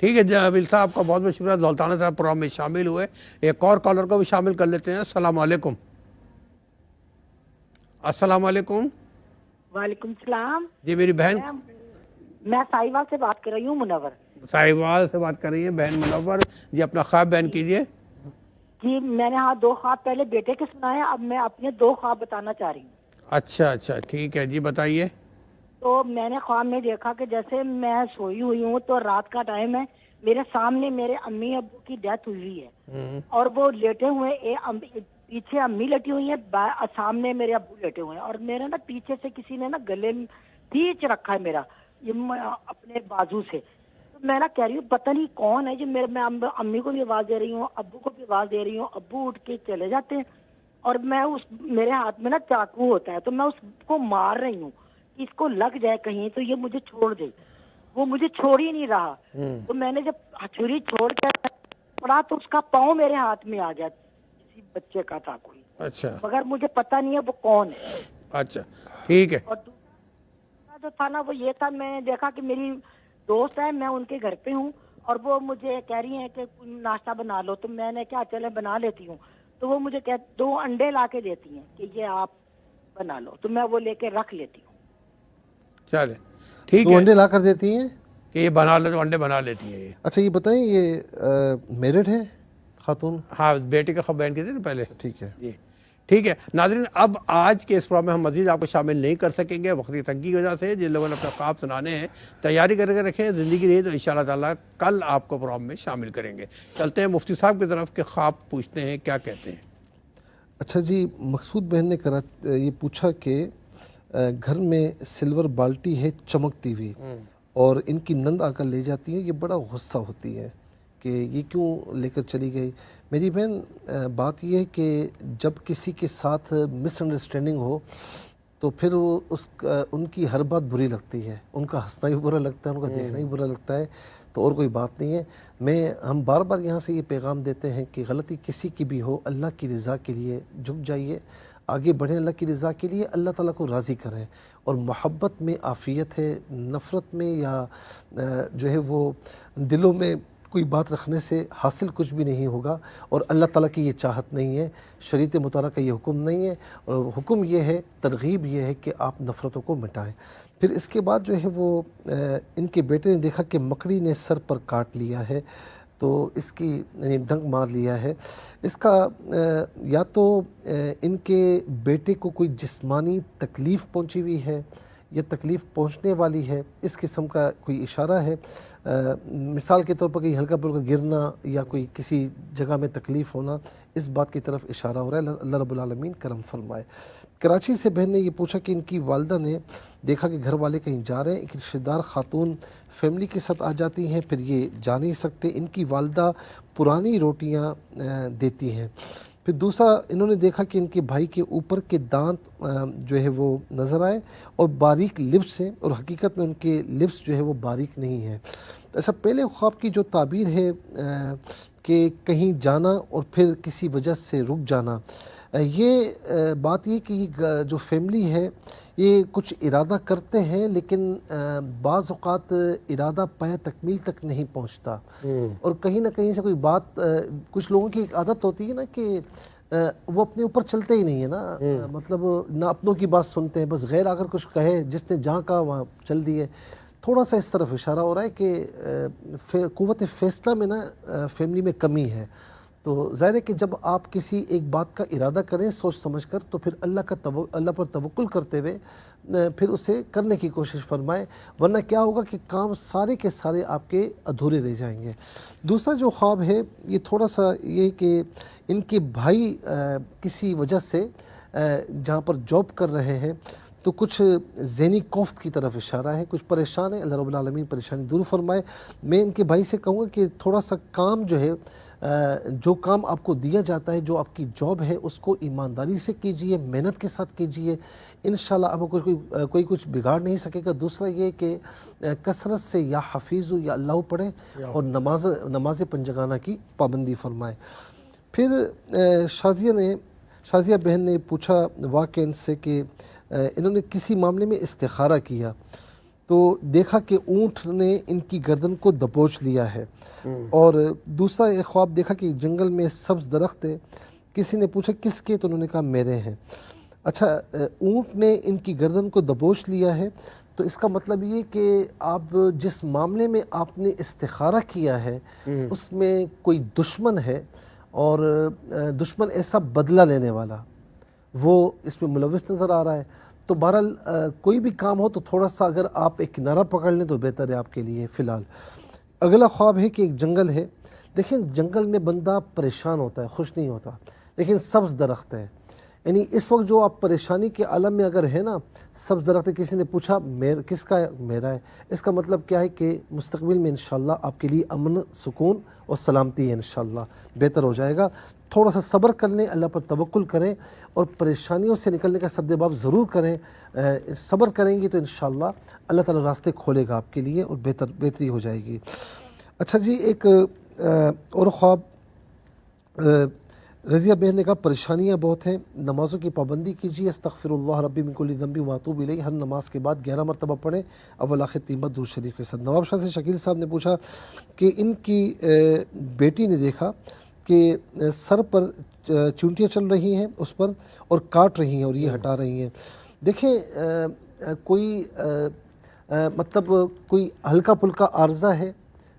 ٹھیک ہے جمیل صاحب، آپ کا بہت بہت شکریہ، دولتانہ صاحب پروگرام میں شامل ہوئے۔ ایک اور کالر کو بھی شامل کر لیتے ہیں۔ السلام علیکم۔ السلام علیکم۔ وعلیکم السلام جی میری بہن، میں ساہیوال سے بات کر رہی ہوں، منور۔ ساہیوال سے بات کر رہی ہیں بہن منور جی، اپنا خواب بیان کیجیے۔ جی میں نے دو خواب پہلے بیٹے کے سنائے، اب میں اپنے دو خواب بتانا چاہ رہی ہوں۔ اچھا ٹھیک ہے جی، بتائیے۔ تو میں نے خواب میں دیکھا کہ جیسے میں سوئی ہوئی ہوں تو رات کا ٹائم ہے، میرے سامنے میرے امی ابو کی ڈیتھ ہوئی ہے، اور وہ لیٹے ہوئے، پیچھے امی لیٹی ہوئی ہیں، سامنے میرے ابو لیٹے ہوئے ہیں، اور میرے نا پیچھے سے کسی نے نا گلے میں کھینچ رکھا ہے میرا اپنے بازو سے۔ تو میں نا کہہ رہی ہوں پتہ نہیں کون ہے، جو میں امی کو بھی آواز دے رہی ہوں، ابو کو بھی آواز دے رہی ہوں، ابو اٹھ کے چلے جاتے ہیں، اور میں میرے ہاتھ میں نا چاقو ہوتا ہے، تو میں اس کو مار رہی ہوں، اس کو لگ جائے کہیں تو یہ مجھے چھوڑ دے، وہ مجھے چھوڑ ہی نہیں رہا۔ تو میں نے جب چھری چھوڑ کے پڑا تو اس کا پاؤں میرے ہاتھ میں آ گیا، کسی بچے کا تھا کوئی، اچھا، مگر مجھے پتہ نہیں ہے وہ کون ہے۔ اچھا ٹھیک ہے۔ اور دوسرا جو تھا نا وہ یہ تھا، میں نے دیکھا کہ میری دوست ہے، میں ان کے گھر پہ ہوں، اور وہ مجھے کہہ رہی ہیں کہ ناشتہ بنا لو، تو میں نے کہا چلے بنا لیتی ہوں، تو وہ مجھے 2 انڈے لا کے دیتی ہیں کہ یہ آپ بنا لو، تو میں وہ لے کے رکھ لیتی ہوں۔ چلے ٹھیک ہے، 2 انڈے لا کر دیتی ہیں کہ یہ بنا لے تو انڈے بنا لیتی ہیں یہ۔ اچھا یہ بتائیں، یہ میرڈ ہے خاتون؟ ہاں بیٹی کا خواب بیان کیجیے نا پہلے۔ ٹھیک ہے جی ٹھیک ہے ناظرین، اب آج کے اس پروگرام میں ہم مزید آپ کو شامل نہیں کر سکیں گے وقت کی تنگی کی وجہ سے۔ جن لوگوں نے اپنے خواب سنانے ہیں تیاری کر کے رکھیں، زندگی رہی تو انشاءاللہ تعالیٰ کل آپ کو پروگرام میں شامل کریں گے۔ چلتے ہیں مفتی صاحب کی طرف کہ خواب پوچھتے ہیں کیا کہتے ہیں۔ اچھا جی، مقصود بہن نے یہ پوچھا کہ گھر میں سلور بالٹی ہے چمکتی ہوئی، اور ان کی نند آ کر لے جاتی ہے، یہ بڑا غصہ ہوتی ہے کہ یہ کیوں لے کر چلی گئی۔ میری بہن بات یہ ہے کہ جب کسی کے ساتھ مس انڈرسٹینڈنگ ہو تو پھر ان کی ہر بات بری لگتی ہے، ان کا ہنسنا بھی برا لگتا ہے، ان کا دیکھنا بھی برا لگتا ہے، تو اور کوئی بات نہیں ہے۔ ہم بار بار یہاں سے یہ پیغام دیتے ہیں کہ غلطی کسی کی بھی ہو، اللہ کی رضا کے لیے جھک جائیے، آگے بڑھیں، اللہ کی رضا کے لیے اللہ تعالیٰ کو راضی کریں، اور محبت میں عافیت ہے، نفرت میں یا جو ہے وہ دلوں میں کوئی بات رکھنے سے حاصل کچھ بھی نہیں ہوگا، اور اللہ تعالیٰ کی یہ چاہت نہیں ہے، شریعت مطالعہ کا یہ حکم نہیں ہے، اور حکم یہ ہے، ترغیب یہ ہے کہ آپ نفرتوں کو مٹائیں۔ پھر اس کے بعد جو ہے وہ ان کے بیٹے نے دیکھا کہ مکڑی نے سر پر کاٹ لیا ہے، تو اس کی یعنی ڈنک مار لیا ہے. اس کا یا تو ان کے بیٹے کو کوئی جسمانی تکلیف پہنچی ہوئی ہے یا تکلیف پہنچنے والی ہے، اس قسم کا کوئی اشارہ ہے. مثال کے طور پر کہیں ہلکا پھلکا گرنا یا کوئی کسی جگہ میں تکلیف ہونا، اس بات کی طرف اشارہ ہو رہا ہے. اللہ رب العالمین کرم فرمائے. کراچی سے بہن نے یہ پوچھا کہ ان کی والدہ نے دیکھا کہ گھر والے کہیں جا رہے ہیں، ایک رشتہ دار خاتون فیملی کے ساتھ آ جاتی ہیں، پھر یہ جا نہیں سکتے. ان کی والدہ پرانی روٹیاں دیتی ہیں. پھر دوسرا انہوں نے دیکھا کہ ان کے بھائی کے اوپر کے دانت جو ہے وہ نظر آئے اور باریک لپس ہیں، اور حقیقت میں ان کے لپس جو ہے وہ باریک نہیں ہیں. اچھا، پہلے خواب کی جو تعبیر ہے کہ کہیں جانا اور پھر کسی وجہ سے رک جانا، یہ بات یہ کہ یہ جو فیملی ہے یہ کچھ ارادہ کرتے ہیں، لیکن بعض اوقات ارادہ پایا تکمیل تک نہیں پہنچتا، اور کہیں نہ کہیں سے کوئی بات، کچھ لوگوں کی ایک عادت ہوتی ہے نا کہ وہ اپنے اوپر چلتے ہی نہیں ہے نا، مطلب نہ اپنوں کی بات سنتے ہیں، بس غیر اگر کچھ کہے جس نے جہاں کہا وہاں چل دیے. تھوڑا سا اس طرف اشارہ ہو رہا ہے کہ قوت فیصلہ میں نا فیملی میں کمی ہے. تو ظاہر ہے کہ جب آپ کسی ایک بات کا ارادہ کریں سوچ سمجھ کر، تو پھر اللہ پر توکل کرتے ہوئے پھر اسے کرنے کی کوشش فرمائیں، ورنہ کیا ہوگا کہ کام سارے کے سارے آپ کے ادھورے رہ جائیں گے. دوسرا جو خواب ہے یہ تھوڑا سا یہ کہ ان کے بھائی کسی وجہ سے جہاں پر جاب کر رہے ہیں تو کچھ ذہنی کوفت کی طرف اشارہ ہے، کچھ پریشان ہیں. اللہ رب العالمین پریشانی دور فرمائے. میں ان کے بھائی سے کہوں گا کہ تھوڑا سا کام جو ہے، جو کام آپ کو دیا جاتا ہے، جو آپ کی جاب ہے، اس کو ایمانداری سے کیجئے، محنت کے ساتھ کیجئے، انشاءاللہ آپ کو کوئی کچھ بگاڑ نہیں سکے گا. دوسرا یہ کہ کثرت سے یا حفیظ یا اللہ پڑھیں اور نماز پنجگانہ کی پابندی فرمائے. پھر شازیہ بہن نے پوچھا واقع ان سے کہ انہوں نے کسی معاملے میں استخارہ کیا تو دیکھا کہ اونٹ نے ان کی گردن کو دبوچ لیا ہے، اور دوسرا ایک خواب دیکھا کہ جنگل میں سبز درخت ہے. کسی نے پوچھا کس کے، تو انہوں نے کہا میرے ہیں. اچھا، اونٹ نے ان کی گردن کو دبوچ لیا ہے، تو اس کا مطلب یہ کہ آپ جس معاملے میں آپ نے استخارہ کیا ہے اس میں کوئی دشمن ہے، اور دشمن ایسا بدلہ لینے والا، وہ اس میں ملوث نظر آ رہا ہے. تو بہرحال کوئی بھی کام ہو تو تھوڑا سا اگر آپ ایک کنارہ پکڑ لیں تو بہتر ہے آپ کے لیے فی الحال. اگلا خواب ہے کہ ایک جنگل ہے. دیکھیں جنگل میں بندہ پریشان ہوتا ہے، خوش نہیں ہوتا، لیکن سبز درخت ہے. یعنی اس وقت جو آپ پریشانی کے عالم میں اگر ہے نا، سبز درخت ہے، کسی نے پوچھا کس کا ہے، میرا ہے، اس کا مطلب کیا ہے کہ مستقبل میں انشاءاللہ آپ کے لیے امن، سکون اور سلامتی ہے، انشاءاللہ بہتر ہو جائے گا. تھوڑا سا صبر کر لیں، اللہ پر توکل کریں، اور پریشانیوں سے نکلنے کا سدباب ضرور کریں. صبر کریں گے تو انشاءاللہ اللہ تعالی راستے کھولے گا آپ کے لیے، اور بہتری ہو جائے گی. اچھا جی، ایک اور خواب رضیہ بہن نے کہا پریشانیاں بہت ہیں، نمازوں کی پابندی کیجیے. استغفر اللہ ربی من کل ذنب واتوب الیہ، ہر نماز کے بعد 11 مرتبہ پڑھیں، اول آخر 3 درود شریف کے ساتھ. نواب شاہ سے شکیل صاحب نے پوچھا کہ ان کی بیٹی نے دیکھا کہ سر پر چونٹیاں چل رہی ہیں اس پر، اور کاٹ رہی ہیں اور یہ ہٹا رہی ہیں. دیکھیں کوئی مطلب کوئی ہلکا پھلکا عارضہ ہے،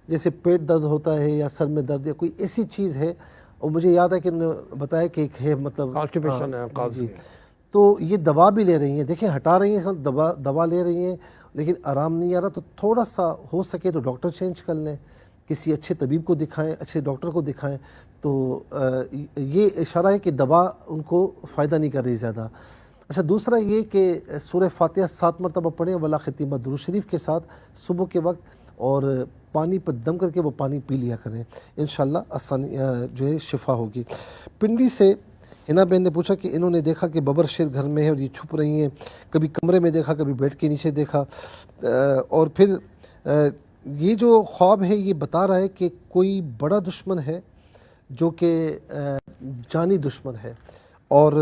جیسے پیٹ درد ہوتا ہے یا سر میں درد یا کوئی ایسی چیز ہے. اور مجھے یاد ہے کہ انہوں نے بتایا کہ ایک ہے مطلب کانسٹیپیشن ہے، قبض ہے، تو یہ دوا بھی لے رہی ہیں. دیکھیں ہٹا رہی ہیں، دوا لے رہی ہیں لیکن آرام نہیں آ رہا. تو تھوڑا سا ہو سکے تو ڈاکٹر چینج کر لیں، کسی اچھے طبیب کو دکھائیں، اچھے ڈاکٹر کو دکھائیں. تو یہ اشارہ ہے کہ دوا ان کو فائدہ نہیں کر رہی زیادہ. اچھا، دوسرا یہ کہ سورہ فاتحہ 7 مرتبہ پڑھیں ولا ختیمہ درود شریف کے ساتھ صبح کے وقت، اور پانی پر دم کر کے وہ پانی پی لیا کریں، انشاءاللہ آسانی جو ہے شفا ہوگی. پنڈی سے ہنا بہن نے پوچھا کہ انہوں نے دیکھا کہ ببر شیر گھر میں ہے اور یہ چھپ رہی ہیں، کبھی کمرے میں دیکھا، کبھی بیڈ کے نیچے دیکھا. اور پھر یہ جو خواب ہے یہ بتا رہا ہے کہ کوئی بڑا دشمن ہے جو کہ جانی دشمن ہے، اور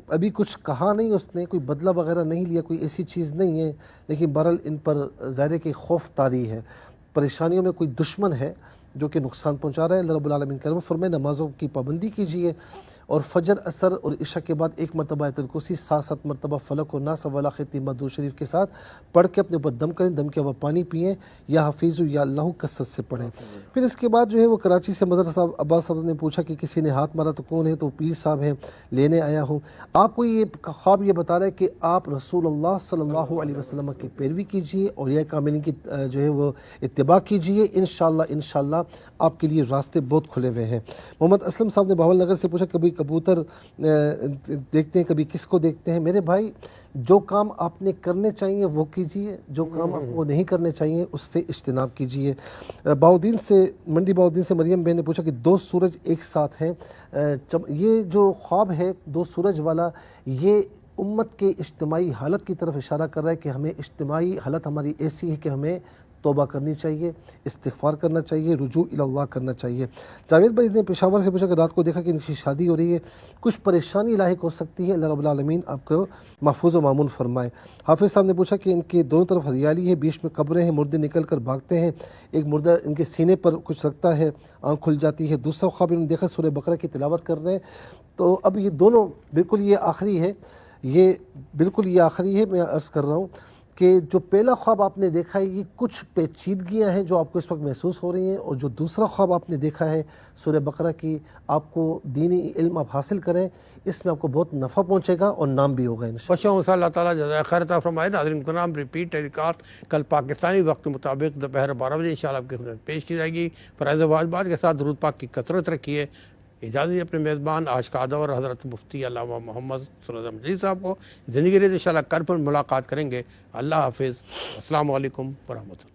ابھی کچھ کہا نہیں اس نے، کوئی بدلہ وغیرہ نہیں لیا، کوئی ایسی چیز نہیں ہے، لیکن بہرحال ان پر ظاہر ہے کہ خوف طاری ہے، پریشانیوں میں کوئی دشمن ہے جو کہ نقصان پہنچا رہا ہے. اللہ رب العالمین کرم فرمائے. نمازوں کی پابندی کیجیے اور فجر اثر اور عشاء کے بعد 1 مرتبہ آیت الکرسی، 7 مرتبہ فلق و ناس والا ختیمہ درود شریف کے ساتھ پڑھ کے اپنے اوپر دم کریں، دم کے بعد پانی پئیں، یا حفیظ یا اللہ کثرت سے پڑھیں۔ پھر اس کے بعد جو ہے وہ کراچی سے مظہر صاحب عباس صاحب نے پوچھا کہ کسی نے ہاتھ مارا تو کون ہے؟ تو پیر صاحب ہیں، لینے آیا ہوں۔ آپ کو یہ خواب یہ بتا رہا ہے کہ آپ رسول اللہ صلی اللہ علیہ وسلم کی پیروی کیجئے اور یہ کاملین کی جو ہے وہ اتباع کیجئے، انشاءاللہ آپ کے لیے راستے بہت کھلے ہوئے ہیں۔ محمد اسلم صاحب نے بہاول نگر سے پوچھا کبھی کبوتر دیکھتے ہیں، کبھی کس کو دیکھتے ہیں؟ میرے بھائی جو کام آپ نے کرنے چاہیے وہ کیجئے، جو کام آپ کو نہیں کرنے چاہیے اس سے اجتناب کیجئے۔ باؤدین سے منڈی باؤدین سے مریم بہن نے پوچھا کہ 2 سورج ایک ساتھ ہیں، یہ جو خواب ہے 2 سورج والا، یہ امت کے اجتماعی حالت کی طرف اشارہ کر رہا ہے کہ ہمیں اجتماعی حالت ہماری ایسی ہے کہ ہمیں توبہ کرنی چاہیے، استغفار کرنا چاہیے، رجوع الی اللہ کرنا چاہیے۔ جاوید بھائی نے پشاور سے پوچھا کہ رات کو دیکھا کہ ان کی شادی ہو رہی ہے، کچھ پریشانی لاحق ہو سکتی ہے، اللہ رب العالمین آپ کو محفوظ و مامون فرمائے۔ حافظ صاحب نے پوچھا کہ ان کے دونوں طرف ہریالی ہے، بیچ میں قبریں ہیں، مردے نکل کر بھاگتے ہیں، ایک مردہ ان کے سینے پر کچھ رکھتا ہے، آنکھ کھل جاتی ہے۔ دوسرا خواب انہوں نے دیکھا سورہ بقرہ کی تلاوت کر رہے ہیں۔ تو اب یہ دونوں بالکل یہ آخری ہے، میں عرض کر رہا ہوں کہ جو پہلا خواب آپ نے دیکھا ہے یہ کچھ پیچیدگیاں ہیں جو آپ کو اس وقت محسوس ہو رہی ہیں، اور جو دوسرا خواب آپ نے دیکھا ہے سورہ بقرہ کی، آپ کو دینی علم آپ حاصل کریں، اس میں آپ کو بہت نفع پہنچے گا اور نام بھی ہوگا انشاءاللہ۔ بچوں اللہ تعالیٰ جزائے خیر عطا فرمائے۔ ناظرین کو نام ریپیٹ ریکارڈ کل پاکستانی وقت کے مطابق دوپہر 12 بجے انشاءاللہ آپ کی خدمت پیش کی جائے گی۔ فرائض واجبات کے ساتھ درود پاک کی کثرت رکھیے۔ اجازت اپنے میزبان آج کا ادب اور حضرت مفتی علامہ محمد صلی اللہ علیہ صاحب کو زندگی رہے انشاءاللہ کل پر ملاقات کریں گے۔ اللہ حافظ، السلام علیکم ورحمۃ اللہ۔